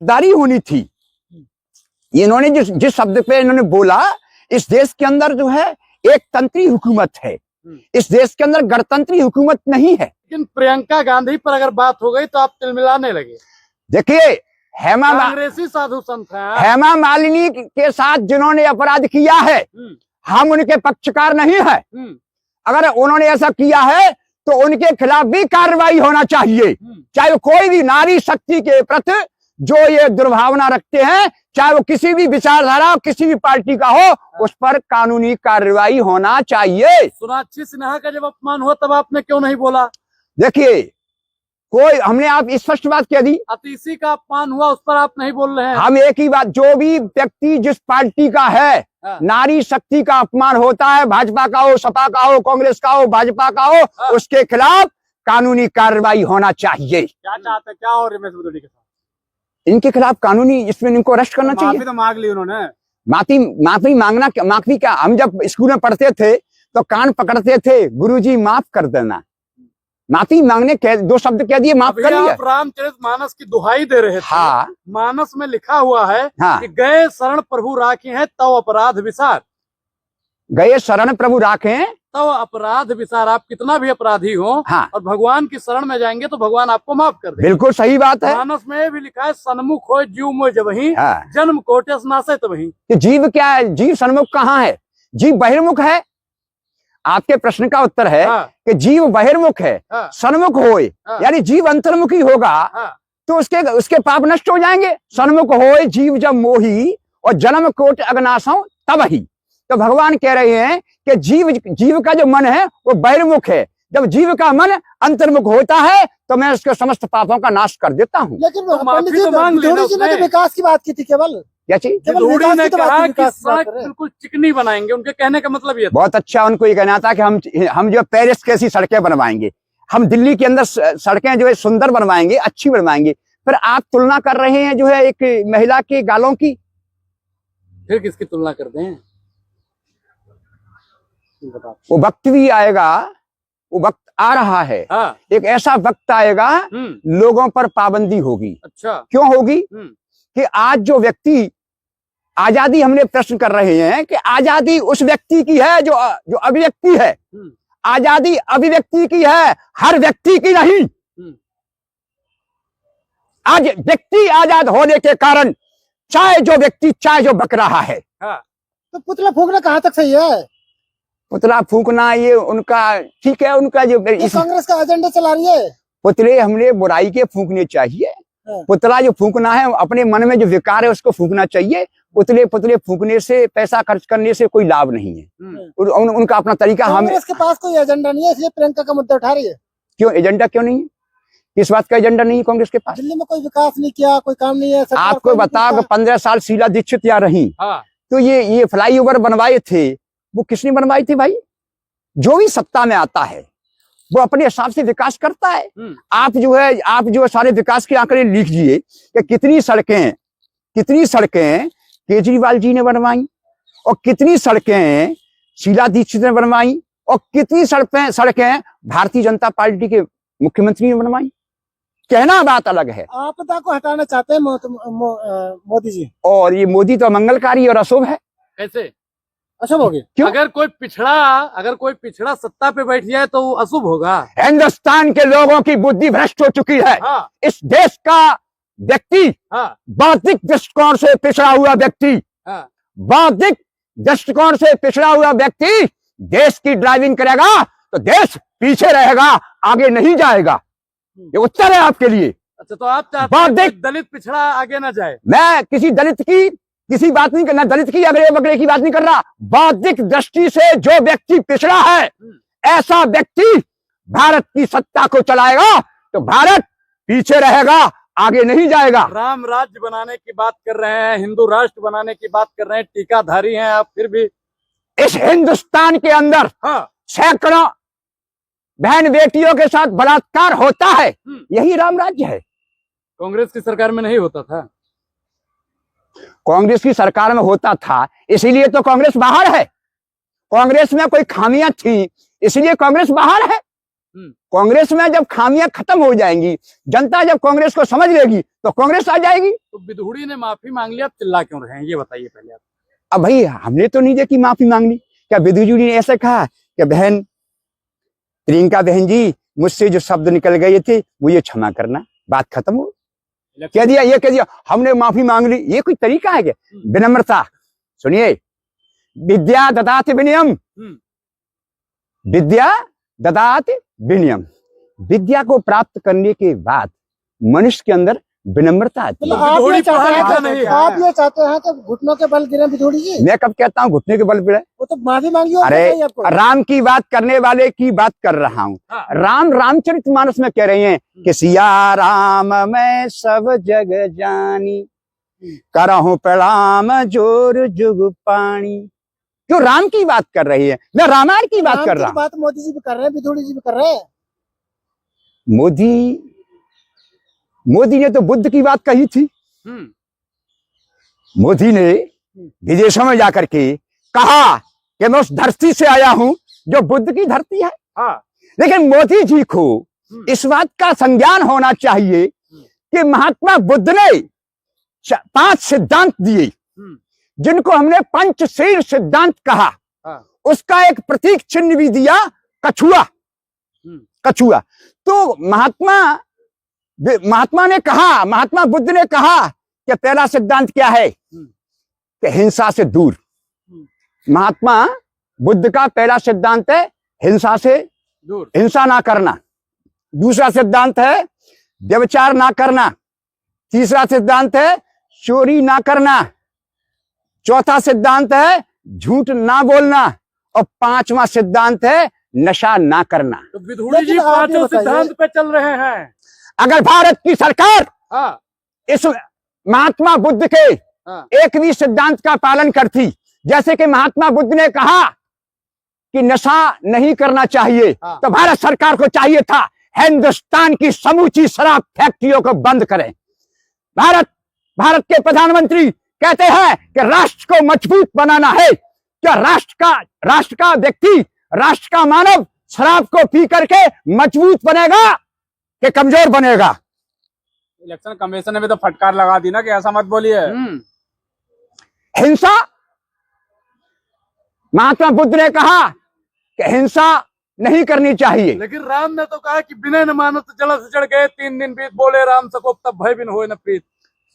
दारी होनी थी। इन्होंने जिस शब्द पे इन्होंने बोला, इस देश के अंदर जो है एक तंत्री हुकूमत है, इस देश के अंदर गणतंत्री हुकूमत नहीं है। लेकिन प्रियंका गांधी पर अगर बात हो गई तो आप तिलमिलाने लगे। देखिए, कांग्रेसी साधु संत हैं। हेमा मालिनी के साथ जिन्होंने अपराध किया है, हम उनके पक्षकार नहीं है। अगर उन्होंने ऐसा किया है तो उनके खिलाफ भी कार्रवाई होना चाहिए, चाहे वो कोई भी नारी शक्ति के प्रति जो ये दुर्भावना रखते हैं, चाहे वो किसी भी विचारधारा किसी भी पार्टी का हो, उस पर कानूनी कार्रवाई होना चाहिए। सोनाक्षी सिन्हा का जब अपमान हुआ तब आपने क्यों नहीं बोला? देखिए, हमने आप स्पष्ट बात कह दी। अतीसी का अपमान हुआ, उस पर आप नहीं बोल रहे हैं। हम एक ही बात, जो भी व्यक्ति जिस पार्टी का है, नारी शक्ति का अपमान होता है, भाजपा का हो, सपा का हो, कांग्रेस का हो, भाजपा का हो, उसके खिलाफ कानूनी कार्रवाई होना चाहिए। क्या चाहते, क्या और रमेश बदौड़ी के साथ इनके खिलाफ कानूनी, इसमें इनको अरेस्ट करना चाहिए। माफी तो मांग ली उन्होंने। माफी मांगना, माफी क्या, हम जब स्कूल में पढ़ते थे तो कान पकड़ते थे, गुरुजी माफ कर देना। माफी मांगने के 2 शब्द कह दिए, माफ कर दिया। रामचरितमानस की दुहाई दे रहे थे। हाँ, मानस में लिखा हुआ है कि गए शरण प्रभु राखे हैं तव अपराध विसार। गए शरण प्रभु राखे तव अपराध विसार। आप कितना भी अपराधी हो, और भगवान की शरण में जाएंगे तो भगवान आपको माफ कर देंगे। बिल्कुल सही बात है। मानस में भी लिखा है, सन्मुख हो जीव मोह जबहि, जन्म कोटि नासे तबहि। जीव क्या है? जीव सन्मुख कहाँ है? जीव बहिर्मुख है। आपके प्रश्न का उत्तर है कि जीव बहिर्मुख है, सन्मुख होए यानी जीव अंतर्मुखी होगा तो उसके पाप नष्ट हो जाएंगे। सन्मुख होए जीव जब मोही और जन्म कोटि अगनासों तब ही। तो भगवान कह रहे हैं कि जीव का जो मन है वो बहिर्मुख है। जब जीव का मन अंतर्मुख होता है तो मैं उसके समस्त पापों का नाश कर देता हूँ। लेकिन पंडित जी ने विकास की बात की थी केवल। क्या चीज? ने कहा कि सड़क बिल्कुल चिकनी बनाएंगे, उनके कहने का मतलब ये था। बहुत अच्छा उनको ये कहना था कि हम जो पेरिस कैसी सड़कें बनवाएंगे, हम दिल्ली के अंदर सड़कें जो है सुंदर बनवाएंगे, अच्छी बनवाएंगे। फिर आप तुलना कर रहे हैं जो है एक महिला के गालों की। फिर किसकी तुलना करते हैं? वो वक्त भी आएगा, वो वक्त आ रहा है। एक ऐसा वक्त आएगा लोगों पर पाबंदी होगी। अच्छा, क्यों होगी? कि आज जो व्यक्ति आजादी, हमने प्रश्न कर रहे हैं कि आजादी उस व्यक्ति की है जो अभिव्यक्ति है। आजादी अभिव्यक्ति की है, हर व्यक्ति की नहीं। आज व्यक्ति आजाद होने के कारण चाहे जो बक रहा है। तो पुतला फूंकना कहाँ तक सही है? पुतला फूंकना ये उनका ठीक है, उनका जो कांग्रेस का एजेंडा चला रही है। पुतले हमने बुराई के फूंकने चाहिए। पुतला जो फूंकना है, अपने मन में जो विकार है उसको फूंकना चाहिए। पुतले फूंकने से, पैसा खर्च करने से कोई लाभ नहीं है। उनका अपना तरीका। कांग्रेस के पास कोई एजेंडा नहीं है, इसलिए प्रियंका का मुद्दा उठा रही है। क्यों एजेंडा क्यों नहीं है? किस बात का एजेंडा नहीं है कांग्रेस के पास? दिल्ली में कोई विकास नहीं किया, कोई काम नहीं है। आपको बताओ 15 साल शीला दीक्षित यहाँ रही, तो ये फ्लाईओवर बनवाए थे, वो किसने बनवाई थी भाई? जो भी सत्ता में आता है वो अपने हिसाब से विकास करता है। आप जो है सारे विकास के आंकड़े लिखिए कि कितनी सड़कें केजरीवाल जी ने बनवाई, और कितनी सड़कें शीला दीक्षित ने बनवाई, और कितनी सड़कें भारतीय जनता पार्टी के मुख्यमंत्री ने बनवाई। कहना बात अलग है। आपदा को हटाना चाहते हैं मोदी जी, और ये मोदी तो मंगलकारी और अशुभ है। कैसे अशुभ हो गया? क्यों? अगर कोई पिछड़ा सत्ता पे बैठ जाए तो वो अशुभ होगा। हिंदुस्तान के लोगों की बुद्धि भ्रष्ट हो चुकी है। इस देश का व्यक्ति बौद्धिक दृष्टिकोण से पिछड़ा हुआ व्यक्ति, बौद्धिक दृष्टिकोण से पिछड़ा हुआ व्यक्ति देश की ड्राइविंग करेगा तो देश पीछे रहेगा, आगे नहीं जाएगा। ये उत्तर है आपके लिए। अच्छा, तो आप चाहते हैं दलित पिछड़ा आगे ना जाए? मैं किसी दलित की बात नहीं करना, दलित की अगले बगले की बात नहीं कर रहा। बौद्धिक दृष्टि से जो व्यक्ति पिछड़ा है, ऐसा व्यक्ति भारत की सत्ता को चलाएगा तो भारत पीछे रहेगा, आगे नहीं जाएगा। राम राज्य बनाने की बात कर रहे हैं, हिंदू राष्ट्र बनाने की बात कर रहे हैं, टीकाधारी हैं आप, फिर भी इस हिंदुस्तान के अंदर सैकड़ों बहन बेटियों के साथ बलात्कार होता है, यही राम राज्य है। कांग्रेस की सरकार में नहीं होता था? कांग्रेस की सरकार में होता था, इसीलिए तो कांग्रेस बाहर है। कांग्रेस में कोई खामियां थी, इसलिए कांग्रेस बाहर है। कांग्रेस में जब खामियां खत्म हो जाएंगी, जनता जब कांग्रेस को समझ लेगी तो कांग्रेस आ जाएगी। तो विधुड़ी ने माफी मांग लिया, चिल्ला क्यों रहे हैं ये बताइए पहले आप। अब भाई हमने तो नहीं देखी माफी मांगनी। क्या विधु जी ने ऐसे कहा कि बहन प्रियंका बहन जी, मुझसे जो शब्द निकल गए थे मुझे क्षमा करना, बात खत्म हो? कह दिया, ये कह दिया हमने माफी मांग ली। ये कोई तरीका है क्या? विनम्रता। सुनिए, विद्या ददाति विनयम, विद्या ददाति विनयम। विद्या को प्राप्त करने के बाद मनुष्य के अंदर विनम्रता आती है। आप ये चाहते हैं तो घुटनों के बल गिरे विधुड़ी जी? मैं कब कहता हूँ घुटने के बल गिरे? वो तो माफी मांगी। अरे राम की बात करने वाले की बात कर रहा हूँ। राम रामचरितमानस में कह रहे हैं कि सिया राम मैं सब जग जानी, करहूं प्रणाम जोर जुग पानी। क्यों राम की बात कर रही है? मैं रामायण की बात कर रहा हूँ। बात मोदी जी भी कर रहे हैं, विधुड़ी जी भी कर रहे हैं। मोदी ने तो बुद्ध की बात कही थी। मोदी ने विदेशों में जाकर के कहा कि मैं उस धरती से आया हूं जो बुद्ध की धरती है। लेकिन मोदी जी को इस बात का संज्ञान होना चाहिए कि महात्मा बुद्ध ने 5 सिद्धांत दिए, जिनको हमने पंचशील सिद्धांत कहा। उसका एक प्रतीक चिन्ह भी दिया, कछुआ। कछुआ तो महात्मा ने कहा, महात्मा बुद्ध ने कहा कि पहला सिद्धांत क्या है कि हिंसा से दूर। महात्मा बुद्ध का पहला सिद्धांत है हिंसा से दूर, हिंसा ना करना। दूसरा सिद्धांत है व्यभिचार ना करना। तीसरा सिद्धांत है चोरी ना करना। चौथा सिद्धांत है झूठ ना बोलना। और 5वां सिद्धांत है नशा ना करना। तो विधुड़ी जी 5 सिद्धांत पे चल रहे हैं। अगर भारत की सरकार इस महात्मा बुद्ध के एक भी सिद्धांत का पालन करती, जैसे कि महात्मा बुद्ध ने कहा कि नशा नहीं करना चाहिए, तो भारत सरकार को चाहिए था हिंदुस्तान की समूची शराब फैक्ट्रियों को बंद करें। भारत के प्रधानमंत्री कहते हैं कि राष्ट्र को मजबूत बनाना है। क्या राष्ट्र का व्यक्ति, राष्ट्र का मानव शराब को पी करके मजबूत बनेगा कि कमजोर बनेगा? इलेक्शन कमीशन ने भी तो फटकार लगा दी ना कि ऐसा मत बोलिए। हिंसा, महात्मा बुद्ध ने कहा कि हिंसा नहीं करनी चाहिए। लेकिन राम ने तो कहा कि बिना न मानो तो जल से चढ़ गए, 3 दिन बीत बोले राम सको तब भय बिन होए न प्रीत।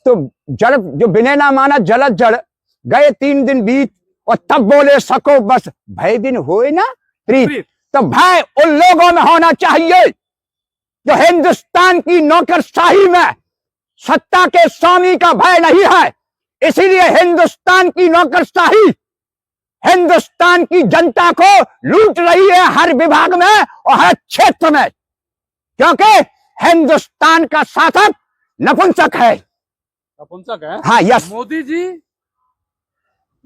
तो जल जो बिना ना माना जल जड़ गए, 3 दिन बीत और तब बोले सको बस भय बिन होए ना प्रीत। तो भय उन लोगों में होना चाहिए जो हिंदुस्तान की नौकरशाही में सत्ता के स्वामी का भय नहीं है। इसीलिए हिंदुस्तान की नौकरशाही हिंदुस्तान की जनता को लूट रही है हर विभाग में और हर क्षेत्र में, क्योंकि हिंदुस्तान का शासक नपुंसक है। नपुंसक है? हाँ, यस। मोदी जी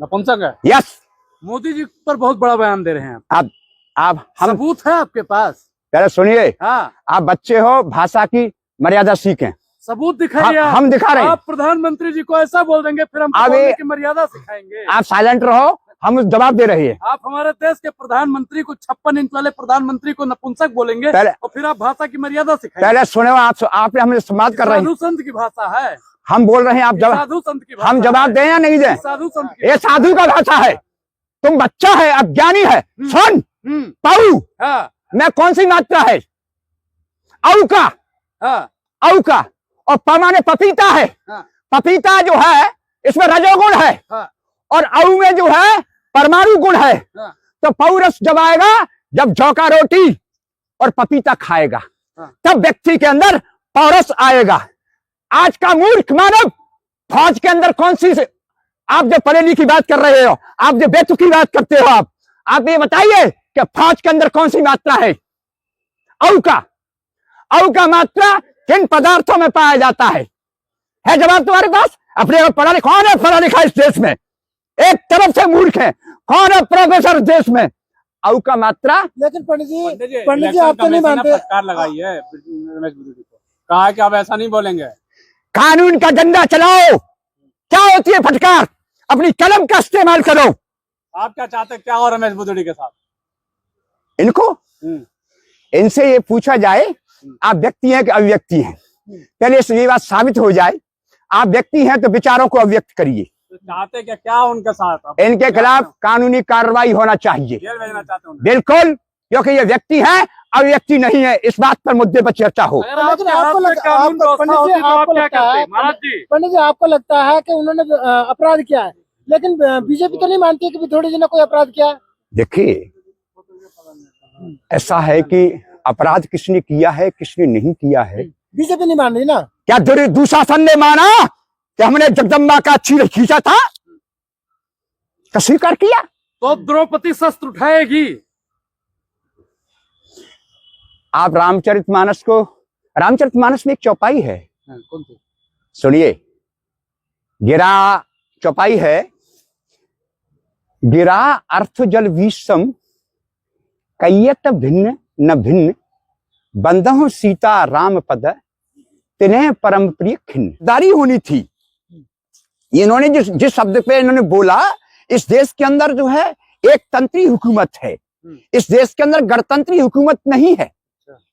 नपुंसक है? यस। मोदी जी पर बहुत बड़ा बयान दे रहे हैं आप हम सबूत है आपके पास? पहले सुनिए। हाँ, आप बच्चे हो, भाषा की मर्यादा सीखें। सबूत दिखाइए। हम दिखा रहे हैं। आप प्रधानमंत्री जी को ऐसा बोल देंगे फिर हम बोलने की मर्यादा सिखाएंगे। आप साइलेंट रहो, हम जवाब दे रहे हैं। आप हमारे देश के प्रधानमंत्री को 56 इंच वाले प्रधानमंत्री को नपुंसक बोलेंगे और फिर आप भाषा की मर्यादा सिखाएंगे। पहले सुने, आपने हमें संवाद कर रहे हैं। साधु संत की भाषा है, हम बोल रहे हैं, आप साधु संत की भाषा। हम जवाब दें या नहीं दें? साधु संत ये साधु का भाषा है। तुम बच्चा है, अज्ञानी है। सुन, पाऊ मैं कौन सी मात्रा है? औ का और प माने पपीता है। पपीता जो है इसमें रजोगुण है और औ में जो है परमाणु गुण है। तो पौरस जब आएगा जब जौ का रोटी और पपीता खाएगा, तब व्यक्ति के अंदर पौरस आएगा। आज का मूर्ख मानव फौज के अंदर कौन सी से, आप जो पढ़े लिखी बात कर रहे हो, आप जो बेतुकी बात करते हो, आप ये बताइए कि फौज के अंदर कौन सी मात्रा है? औ का मात्रा किन पदार्थों में पाया जाता है जवाब तुम्हारे पास? अपने पढ़ा लिखा, कौन है पढ़ा लिखा इस देश में? एक तरफ से मूर्ख है, कौन है प्रोफेसर देश में? औ का मात्रा। लेकिन पंडित जी आप तो नहीं मानते। फटकार लगाई है रमेश विधुड़ी को, कहा कि आप ऐसा नहीं बोलेंगे। कानून का डंडा चलाओ। क्या होती है फटकार? अपनी कलम का इस्तेमाल करो। आप क्या चाहते, क्या हो रमेश विधुड़ी के साथ? इनसे ये पूछा जाए आप व्यक्ति हैं कि अव्यक्ति हैं। पहले ये बात साबित हो जाए आप व्यक्ति हैं तो विचारों को अव्यक्त करिए। तो चाहते क्या उनके साथ इनके खिलाफ कानूनी कार्रवाई होना चाहिए, जेल भेजना चाहते हैं। बिल्कुल, क्योंकि ये व्यक्ति है अव्यक्ति नहीं है। इस बात पर मुद्दे पर चर्चा हो। पंडित जी आपको लगता है कि उन्होंने अपराध किया है, लेकिन बीजेपी तो नहीं मानती है कि विधोड़ी जी ने कोई अपराध किया है। देखिए ऐसा है कि अपराध किसने किया है किसने नहीं किया है बीजेपी नहीं मान रही ना। क्या दुशासन ने माना कि हमने जगदम्बा का चीर खींचा था? क्या स्वीकार किया? तो द्रौपदी शस्त्र उठाएगी। आप रामचरितमानस में एक चौपाई है, कौन सी? सुनिए। गिरा चौपाई है, गिरा अर्थ जल विषम कैयत भिन्न न भिन्न बंधु सीता राम पद तिन्हें परम प्रिय खिन्न। दारी होनी थी। इन्होंने जिस शब्द पे इन्होंने बोला, इस देश के अंदर जो है एक तंत्री हुकूमत है, इस देश के अंदर गणतंत्री हुकूमत नहीं है।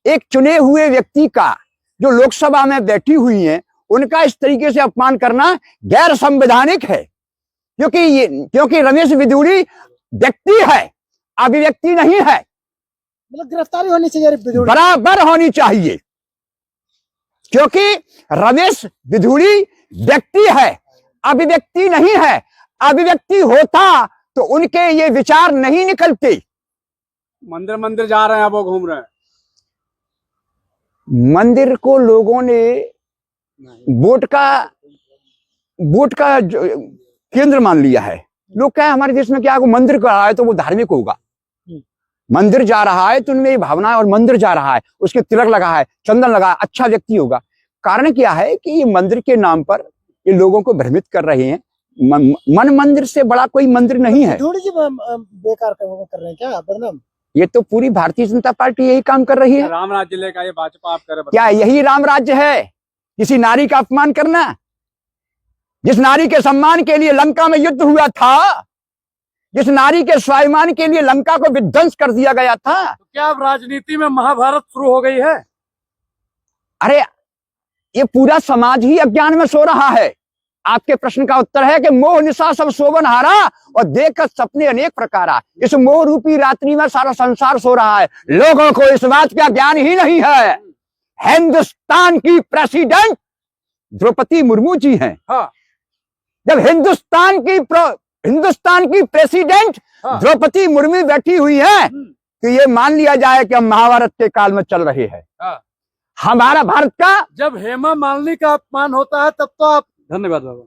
एक चुने हुए व्यक्ति का जो लोकसभा में बैठी हुई है उनका इस तरीके से अपमान करना गैर संवैधानिक है, क्योंकि रमेश विधूड़ी व्यक्ति है, अभिव्यक्ति नहीं है। मतलब गिरफ्तारी होनी चाहिए, बराबर होनी चाहिए, क्योंकि रमेश विधूड़ी व्यक्ति है, अभिव्यक्ति नहीं है। अभिव्यक्ति होता तो उनके ये विचार नहीं निकलते। मंदिर जा रहे हैं, वो घूम रहे हैं। मंदिर को लोगों ने वोट का केंद्र मान लिया है। लोग क्या है हमारे देश में, क्या मंदिर का है तो वो धार्मिक होगा। मंदिर जा रहा है तो उनमें ये भावना है, और मंदिर जा रहा है उसके तिलक लगा है, चंदन लगा है, अच्छा व्यक्ति होगा। कारण क्या है कि ये मंदिर के नाम पर ये लोगों को भ्रमित कर रहे हैं। मन मंदिर से बड़ा कोई मंदिर नहीं है। थोड़ी सी बेकार कर रहे हैं क्या बदनाम? ये तो पूरी भारतीय जनता पार्टी यही काम कर रही है। राम राज्य लेकर ये भाजपा आप करे, क्या यही राम राज्य है? किसी नारी का अपमान करना? जिस नारी के सम्मान के लिए लंका में युद्ध हुआ था, जिस नारी के स्वाभिमान के लिए लंका को विध्वंस कर दिया गया था। तो क्या अब राजनीति में महाभारत शुरू हो गई है? अरे ये पूरा समाज ही अज्ञान में सो रहा है। आपके प्रश्न का उत्तर है कि मोह निशा सब सोवन हारा और देख सपने अनेक प्रकारा। इस मोह रूपी रात्रि में सारा संसार सो रहा है। लोगों को इस बात का ज्ञान ही नहीं है। हिंदुस्तान की प्रेसिडेंट द्रौपदी मुर्मू जी हैं। हाँ। जब हिंदुस्तान की प्रेसिडेंट द्रौपदी मुर्मू बैठी हुई है तो ये मान लिया जाए कि हम महाभारत के काल में चल रहे हैं। हमारा भारत का जब हेमा मालिनी का अपमान होता है तब तो आप। धन्यवाद बाबा।